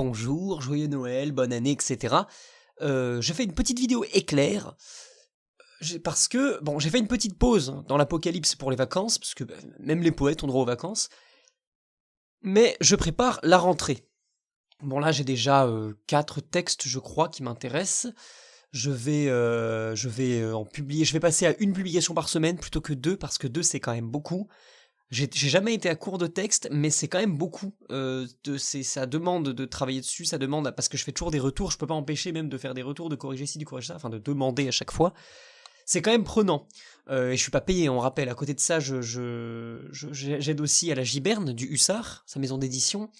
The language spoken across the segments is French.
bonjour, joyeux Noël, bonne année, etc. Je fais une petite vidéo éclair, parce que, bon, j'ai fait une petite pause dans l'apocalypse pour les vacances, parce que même les poètes ont droit aux vacances, mais je prépare la rentrée. Bon là j'ai déjà 4 textes je crois qui m'intéressent. Je vais en publier, je vais passer à une publication par semaine plutôt que 2 parce que 2 c'est quand même beaucoup. J'ai jamais été à court de texte, mais c'est quand même beaucoup. Ça demande de travailler dessus, ça demande parce que je fais toujours des retours, je peux pas empêcher même de faire des retours, de corriger ci, de corriger ça, enfin de demander à chaque fois. C'est quand même prenant. Et je suis pas payé, on rappelle. À côté de ça, j'aide aussi à la Giberne du Hussard, sa maison d'édition.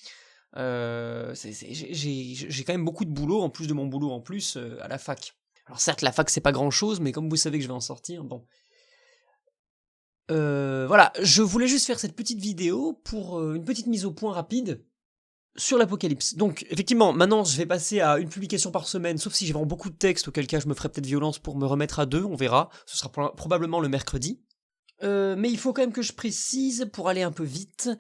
J'ai quand même beaucoup de boulot, en plus de mon boulot en plus, à la fac. Alors certes, la fac c'est pas grand chose, mais comme vous savez que je vais en sortir, bon. Voilà, je voulais juste faire cette petite vidéo pour une petite mise au point rapide sur l'apocalypse. Donc, effectivement, maintenant je vais passer à une publication par semaine, sauf si j'ai vraiment beaucoup de textes, auquel cas je me ferai peut-être violence pour me remettre à 2, on verra. Ce sera probablement le mercredi. Mais il faut quand même que je précise, pour aller un peu vite,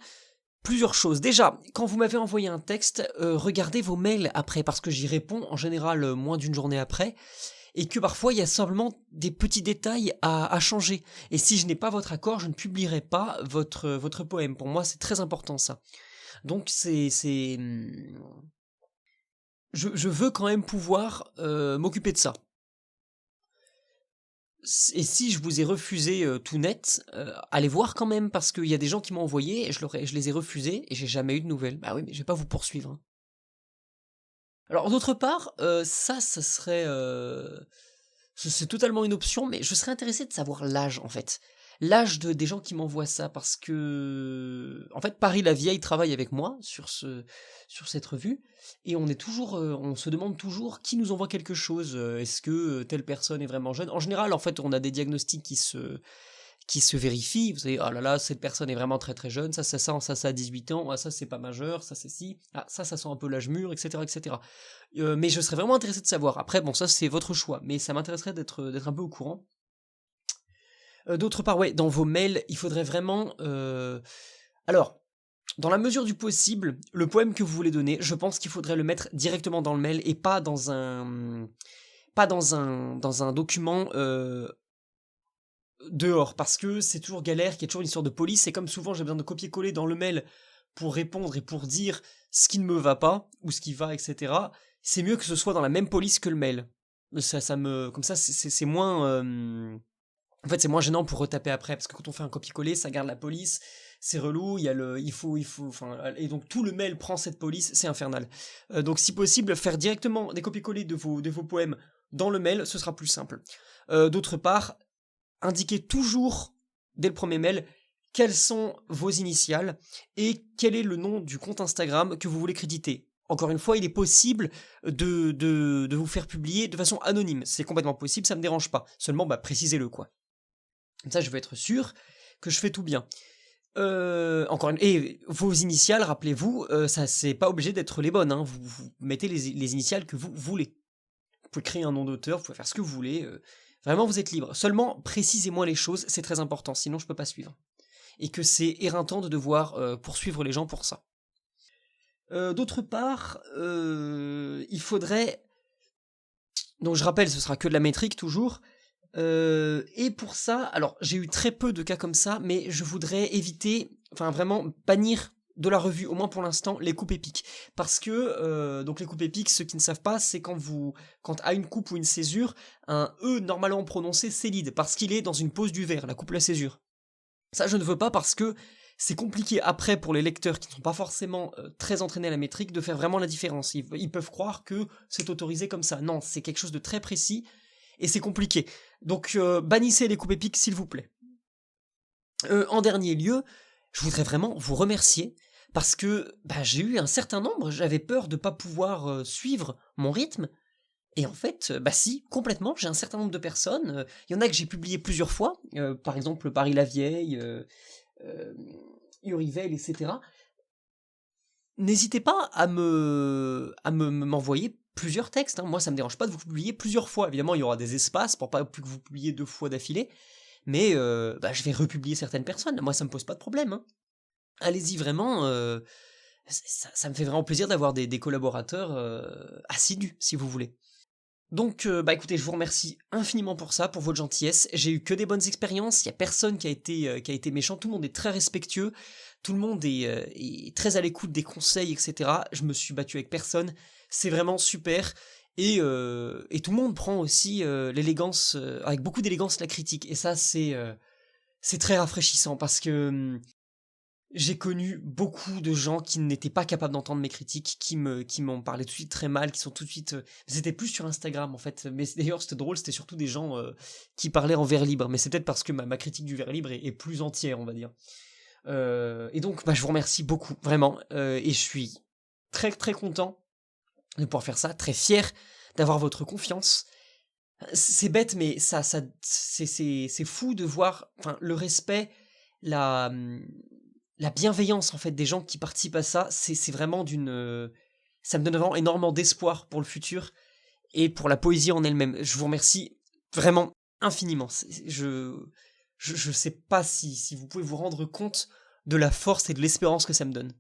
plusieurs choses. Déjà, quand vous m'avez envoyé un texte, regardez vos mails après, parce que j'y réponds en général moins d'une journée après, et que parfois il y a simplement des petits détails à changer. Et si je n'ai pas votre accord, je ne publierai pas votre poème. Pour moi, c'est très important ça. Donc je veux quand même pouvoir m'occuper de ça. Et si je vous ai refusé tout net, allez voir quand même, parce qu'il y a des gens qui m'ont envoyé, et je les ai refusés, et j'ai jamais eu de nouvelles. Bah oui, mais je vais pas vous poursuivre. Hein. Alors d'autre part, ça serait... c'est totalement une option, mais je serais intéressé de savoir l'âge, en fait. L'âge des gens qui m'envoient ça, parce que... En fait, Paris la Vieille travaille avec moi sur cette revue, et on se demande toujours qui nous envoie quelque chose. Est-ce que telle personne est vraiment jeune? En général, en fait, on a des diagnostics qui se vérifient. Vous savez, oh là là, cette personne est vraiment très très jeune, ça a 18 ans, ah, ça c'est pas majeur, ça c'est ci, ah, ça sent un peu l'âge mûr, etc. etc. Mais je serais vraiment intéressé de savoir. Après, bon, ça c'est votre choix, mais ça m'intéresserait d'être un peu au courant. D'autre part, ouais, dans vos mails, il faudrait vraiment... Alors, dans la mesure du possible, le poème que vous voulez donner, je pense qu'il faudrait le mettre directement dans le mail et pas dans un document dehors, parce que c'est toujours galère, qu'il y a toujours une histoire de police, et comme souvent j'ai besoin de copier-coller dans le mail pour répondre et pour dire ce qui ne me va pas, ou ce qui va, etc., c'est mieux que ce soit dans la même police que le mail. Comme ça, c'est moins... En fait, c'est moins gênant pour retaper après, parce que quand on fait un copier-coller, ça garde la police, c'est relou, enfin, et donc tout le mail prend cette police, c'est infernal. Donc si possible, faire directement des copier-coller de vos poèmes dans le mail, ce sera plus simple. D'autre part, indiquez toujours, dès le premier mail, quelles sont vos initiales et quel est le nom du compte Instagram que vous voulez créditer. Encore une fois, il est possible de vous faire publier de façon anonyme. C'est complètement possible, ça me dérange pas. Seulement, précisez-le, quoi. Comme ça, je veux être sûr que je fais tout bien. Et vos initiales, rappelez-vous, ça c'est pas obligé d'être les bonnes. Hein. Vous mettez les initiales que vous voulez. Vous pouvez créer un nom d'auteur, vous pouvez faire ce que vous voulez. Vraiment, vous êtes libre. Seulement, précisez-moi les choses, c'est très important, sinon je peux pas suivre. Et que c'est éreintant de devoir poursuivre les gens pour ça. D'autre part, il faudrait... Donc je rappelle, ce sera que de la métrique toujours. Et pour ça, alors j'ai eu très peu de cas comme ça, mais je voudrais éviter, enfin vraiment bannir de la revue, au moins pour l'instant, les coupes épiques. Parce que, donc les coupes épiques, ceux qui ne savent pas, c'est quand à une coupe ou une césure, un E normalement prononcé s'élide, parce qu'il est dans une pause du vers, la coupe ou la césure. Ça je ne veux pas parce que c'est compliqué après pour les lecteurs qui ne sont pas forcément très entraînés à la métrique de faire vraiment la différence. Ils peuvent croire que c'est autorisé comme ça. Non, c'est quelque chose de très précis, et c'est compliqué. Donc bannissez les coupes épiques s'il vous plaît. En dernier lieu, je voudrais vraiment vous remercier parce que j'ai eu un certain nombre, j'avais peur de pas pouvoir suivre mon rythme, et en fait, si, complètement, j'ai un certain nombre de personnes, il y en a que j'ai publié plusieurs fois, par exemple Paris la Vieille, Urivel, etc. N'hésitez pas à m'envoyer plusieurs textes, hein. Moi ça me dérange pas de vous publier plusieurs fois, évidemment il y aura des espaces pour pas que vous publiez 2 fois d'affilée, mais je vais republier certaines personnes, moi ça me pose pas de problème, hein. Allez-y vraiment, ça me fait vraiment plaisir d'avoir des collaborateurs assidus, si vous voulez. Donc, bah écoutez, je vous remercie infiniment pour ça, pour votre gentillesse. J'ai eu que des bonnes expériences, il y a personne qui a été méchant, tout le monde est très respectueux, tout le monde est très à l'écoute des conseils, etc. Je me suis battu avec personne, c'est vraiment super. Et tout le monde prend aussi l'élégance, avec beaucoup d'élégance, la critique. Et ça, c'est très rafraîchissant parce que j'ai connu beaucoup de gens qui n'étaient pas capables d'entendre mes critiques, qui m'ont parlé tout de suite très mal, qui sont tout de suite... C'était plus sur Instagram en fait, mais d'ailleurs c'était drôle, c'était surtout des gens qui parlaient en vers libre, mais c'est peut-être parce que ma critique du vers libre est plus entière, on va dire. Et donc bah, je vous remercie beaucoup, vraiment, et je suis très très content de pouvoir faire ça, très fier d'avoir votre confiance. C'est bête, mais c'est fou de voir, enfin, le respect, la, la bienveillance en fait des gens qui participent à ça. C'est vraiment ça me donne vraiment énormément d'espoir pour le futur et pour la poésie en elle-même. Je vous remercie vraiment infiniment. Je sais pas si vous pouvez vous rendre compte de la force et de l'espérance que ça me donne.